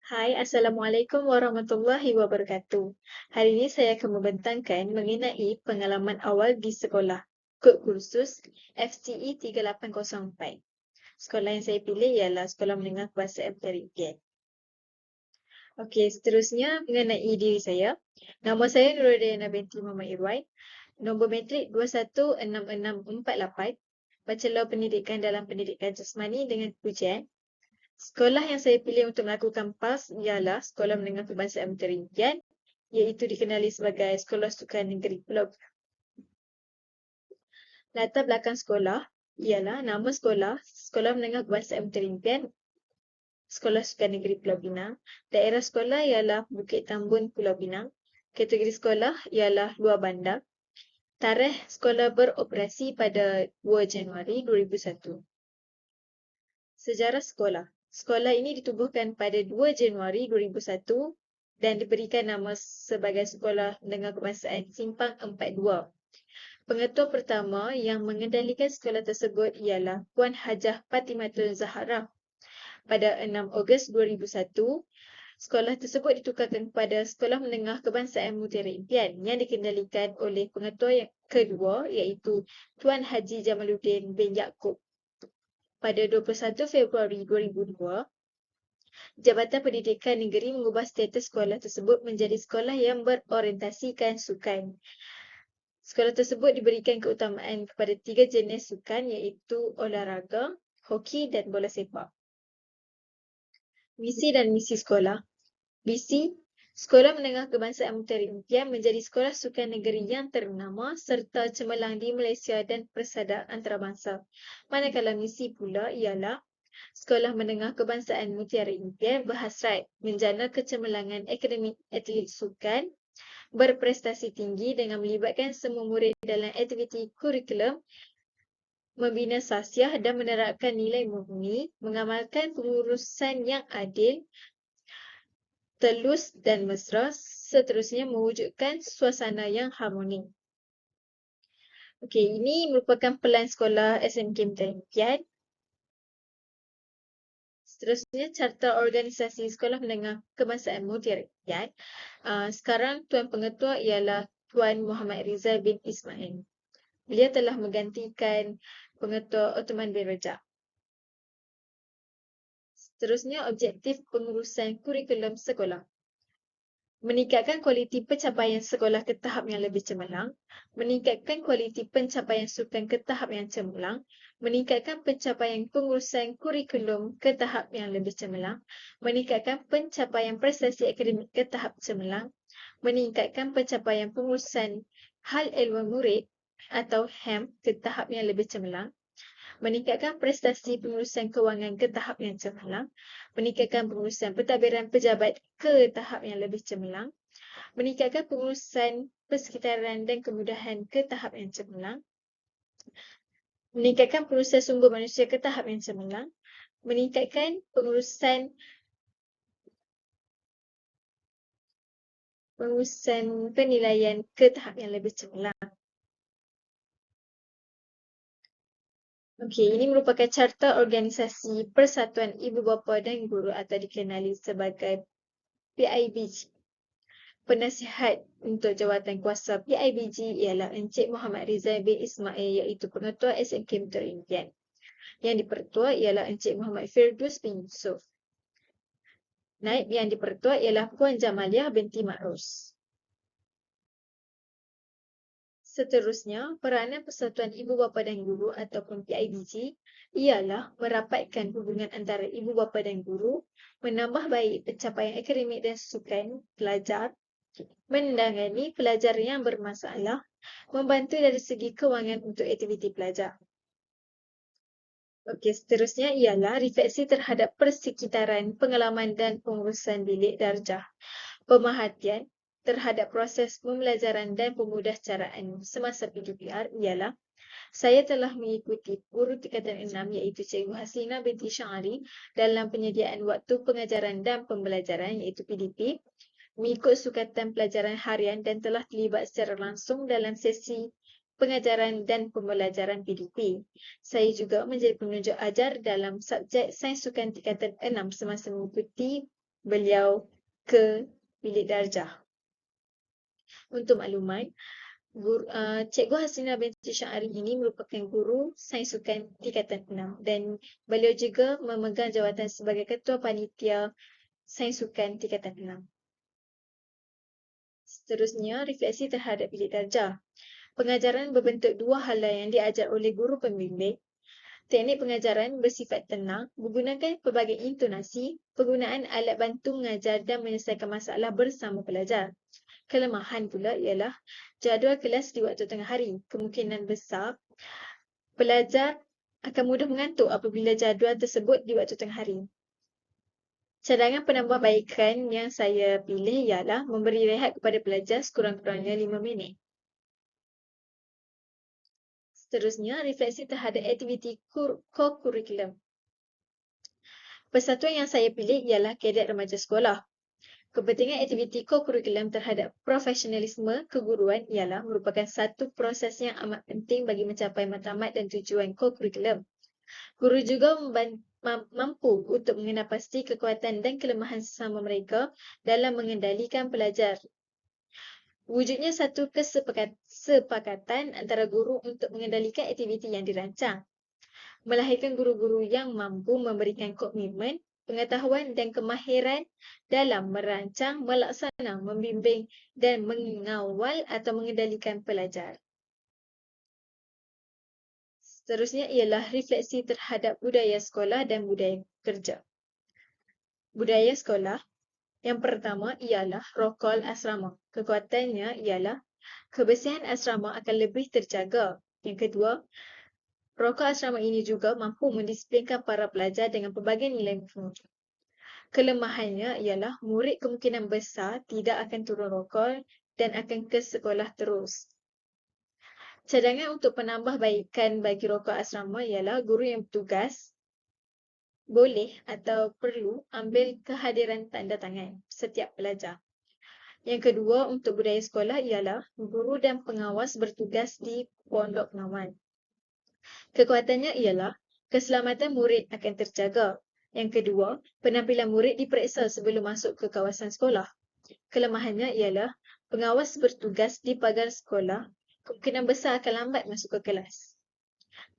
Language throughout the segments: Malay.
Hai, Assalamualaikum warahmatullahi wabarakatuh. Hari ini saya akan membentangkan mengenai pengalaman awal di sekolah. Kod kursus FCE 3804. Sekolah yang saya pilih ialah Sekolah Menengah Bahasa Empirikian. Okey, seterusnya mengenai diri saya. Nama saya Nuradayana binti Muhammad Irwan. Nombor matrik 216648. Bachelor Pendidikan dalam Pendidikan Jasmani dengan pujian. Sekolah yang saya pilih untuk melakukan PAS ialah Sekolah Menengah Kebangsaan Terigian, iaitu dikenali sebagai Sekolah Sukan Negeri Pulau. Latar belakang sekolah ialah nama sekolah Sekolah Menengah Kebangsaan Terigian, Sekolah Sukan Negeri Pulau Pinang. Daerah sekolah ialah Bukit Tambun, Pulau Pinang. Kategori sekolah ialah luar bandar. Tarikh sekolah beroperasi pada 2 Januari 2001. Sejarah sekolah. Sekolah ini ditubuhkan pada 2 Januari 2001 dan diberikan nama sebagai Sekolah Menengah Kebangsaan Simpang 42. Pengetua pertama yang mengendalikan sekolah tersebut ialah Puan Hajah Patimatul Zahra. Pada 6 Ogos 2001, sekolah tersebut ditukarkan kepada Sekolah Menengah Kebangsaan Mutiara Impian yang dikendalikan oleh pengetua yang kedua iaitu Tuan Haji Jamaluddin bin Yaakob. Pada 21 Februari 2002, Jabatan Pendidikan Negeri mengubah status sekolah tersebut menjadi sekolah yang berorientasikan sukan. Sekolah tersebut diberikan keutamaan kepada 3 jenis sukan iaitu olahraga, hoki dan bola sepak. Misi dan misi sekolah. Misi, Sekolah Menengah Kebangsaan Mutiara Impian menjadi sekolah sukan negeri yang ternama serta cemerlang di Malaysia dan persada antarabangsa. Manakala misi pula ialah Sekolah Menengah Kebangsaan Mutiara Impian berhasrat menjana kecemerlangan akademik atlet sukan berprestasi tinggi dengan melibatkan semua murid dalam aktiviti kurikulum, membina sasiah dan menerapkan nilai murni, mengamalkan pengurusan yang adil, telus dan mesra, seterusnya mewujudkan suasana yang harmoni. Okey, ini merupakan pelan sekolah SMK Mutiara Impian. Seterusnya, Carta Organisasi Sekolah Menengah Kebangsaan Mutiara Impian. Sekarang Tuan Pengetua ialah Tuan Muhammad Rizal bin Ismail. Beliau telah menggantikan Pengetua Ottoman bin Rajab. Seterusnya, objektif pengurusan kurikulum sekolah. Meningkatkan kualiti pencapaian sekolah ke tahap yang lebih cemerlang, meningkatkan kualiti pencapaian sukan ke tahap yang cemerlang, meningkatkan pencapaian pengurusan kurikulum ke tahap yang lebih cemerlang, meningkatkan pencapaian prestasi akademik ke tahap cemerlang, meningkatkan pencapaian pengurusan hal ehwal murid atau HEM ke tahap yang lebih cemerlang, meningkatkan prestasi pengurusan kewangan ke tahap yang cemerlang, meningkatkan pengurusan pentadbiran pejabat ke tahap yang lebih cemerlang, meningkatkan pengurusan persekitaran dan kemudahan ke tahap yang cemerlang, meningkatkan pengurusan sumber manusia ke tahap yang cemerlang, meningkatkan pengurusan penilaian ke tahap yang lebih cemerlang. Okey, ini merupakan Carta Organisasi Persatuan Ibu Bapa dan Guru atau dikenali sebagai PIBG. Penasihat untuk jawatan kuasa PIBG ialah Encik Muhammad Rizal bin Ismail iaitu Pengetua SMK Mutiara Impian. Yang dipertua ialah Encik Muhammad Firdaus bin Yusof. Naib yang dipertua ialah Puan Jamaliah binti Ma'rus. Seterusnya, peranan Persatuan Ibu Bapa dan Guru ataupun PIBG ialah merapatkan hubungan antara ibu bapa dan guru, menambah baik pencapaian akademik dan sukan pelajar, menangani pelajar yang bermasalah, membantu dari segi kewangan untuk aktiviti pelajar. Okey, seterusnya ialah refleksi terhadap persekitaran, pengalaman dan pengurusan bilik darjah. Pemerhatian terhadap proses pembelajaran dan pemudahcaraan semasa PDPR ialah saya telah mengikuti guru tingkatan 6 iaitu Cikgu Hasina binti Syahari dalam penyediaan waktu pengajaran dan pembelajaran iaitu PDP, mengikut sukatan pelajaran harian dan telah terlibat secara langsung dalam sesi pengajaran dan pembelajaran PDP. Saya juga menjadi penunjuk ajar dalam subjek Sains Sukan tingkatan 6 semasa mengikuti beliau ke bilik darjah. Untuk makluman, Cikgu Hasina binti Syahari ini merupakan guru Sains Sukan tingkatan 6 dan beliau juga memegang jawatan sebagai Ketua Panitia Sains Sukan tingkatan 6. Seterusnya, refleksi terhadap bilik darjah. Pengajaran berbentuk dua hala yang diajar oleh guru pembimbing. Teknik pengajaran bersifat tenang, menggunakan pelbagai intonasi, penggunaan alat bantu mengajar dan menyelesaikan masalah bersama pelajar. Kelemahan pula ialah jadual kelas di waktu tengah hari. Kemungkinan besar pelajar akan mudah mengantuk apabila jadual tersebut di waktu tengah hari. Cadangan penambahbaikan yang saya pilih ialah memberi rehat kepada pelajar sekurang-kurangnya 5 minit. Seterusnya, refleksi terhadap aktiviti co-curriculum. Persatuan yang saya pilih ialah kadet remaja sekolah. Kepentingan aktiviti co-curriculum terhadap profesionalisme keguruan ialah merupakan satu proses yang amat penting bagi mencapai matlamat dan tujuan co-curriculum. Guru juga mampu untuk mengenal pasti kekuatan dan kelemahan sesama mereka dalam mengendalikan pelajar. Wujudnya satu kesepakatan antara guru untuk mengendalikan aktiviti yang dirancang. Melahirkan guru-guru yang mampu memberikan komitmen, pengetahuan dan kemahiran dalam merancang, melaksana, membimbing dan mengawal atau mengendalikan pelajar. Seterusnya ialah refleksi terhadap budaya sekolah dan budaya kerja. Budaya sekolah. Yang pertama ialah rokol asrama. Kekuatannya ialah kebersihan asrama akan lebih terjaga. Yang kedua, rokol asrama ini juga mampu mendisiplinkan para pelajar dengan pelbagai nilai mutu. Kelemahannya ialah murid kemungkinan besar tidak akan turun rokol dan akan ke sekolah terus. Cadangan untuk penambahbaikan bagi rokol asrama ialah guru yang bertugas boleh atau perlu ambil kehadiran tanda tangan setiap pelajar. Yang kedua, untuk budaya sekolah ialah guru dan pengawas bertugas di pondok pengawan. Kekuatannya ialah keselamatan murid akan terjaga. Yang kedua, penampilan murid diperiksa sebelum masuk ke kawasan sekolah. Kelemahannya ialah pengawas bertugas di pagar sekolah kemungkinan besar akan lambat masuk ke kelas.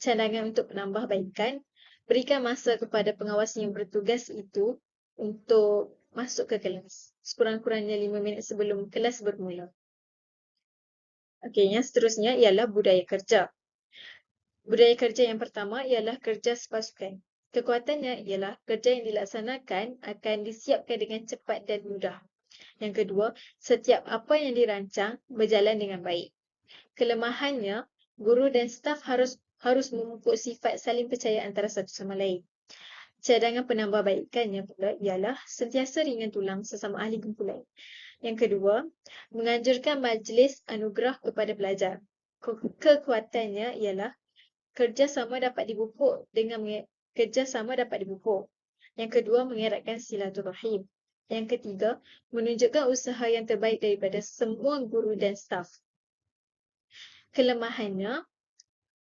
Cadangan untuk penambahbaikan, berikan masa kepada pengawas yang bertugas itu untuk masuk ke kelas. Sekurang-kurangnya 5 minit sebelum kelas bermula. Okey, yang seterusnya ialah budaya kerja. Budaya kerja yang pertama ialah kerja sepasukan. Kekuatannya ialah kerja yang dilaksanakan akan disiapkan dengan cepat dan mudah. Yang kedua, setiap apa yang dirancang berjalan dengan baik. Kelemahannya, guru dan staf harus memupuk sifat saling percaya antara satu sama lain. Cadangan penambahbaikannya pula ialah sentiasa ringan tulang sesama ahli kumpulan. Yang kedua, menganjurkan majlis anugerah kepada pelajar. Kekuatannya ialah kerjasama dapat dipupuk. Yang kedua, mengeratkan silaturahim. Yang ketiga, menunjukkan usaha yang terbaik daripada semua guru dan staf. Kelemahannya,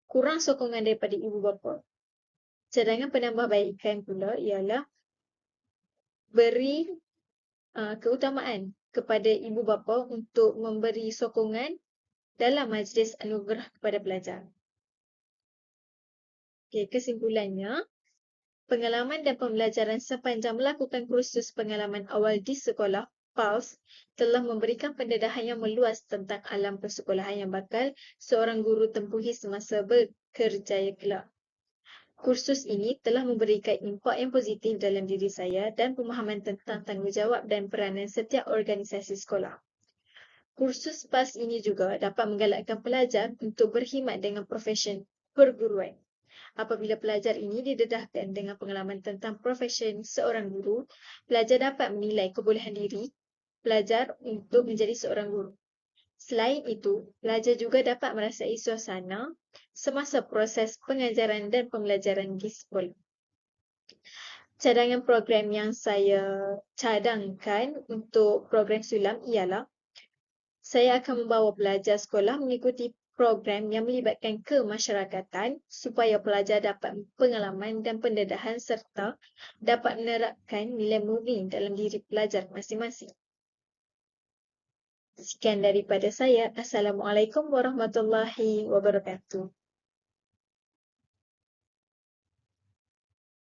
kurang sokongan daripada ibu bapa. Cadangan penambahbaikan pula ialah beri keutamaan kepada ibu bapa untuk memberi sokongan dalam majlis anugerah kepada pelajar. Okay, kesimpulannya, pengalaman dan pembelajaran sepanjang melakukan kursus pengalaman awal di sekolah PALS telah memberikan pendedahan yang meluas tentang alam persekolahan yang bakal seorang guru tempuhi semasa berkerjaya kelak. Kursus ini telah memberikan impak yang positif dalam diri saya dan pemahaman tentang tanggungjawab dan peranan setiap organisasi sekolah. Kursus PAS ini juga dapat menggalakkan pelajar untuk berkhidmat dengan profesion perguruan. Apabila pelajar ini didedahkan dengan pengalaman tentang profesion seorang guru, pelajar dapat menilai kebolehan diri pelajar untuk menjadi seorang guru. Selain itu, pelajar juga dapat merasai suasana semasa proses pengajaran dan pembelajaran di sekolah. Cadangan program yang saya cadangkan untuk program sulam ialah saya akan membawa pelajar sekolah mengikuti program yang melibatkan kemasyarakatan supaya pelajar dapat pengalaman dan pendedahan serta dapat menerapkan nilai murni dalam diri pelajar masing-masing. Sekian daripada saya. Assalamualaikum warahmatullahi wabarakatuh.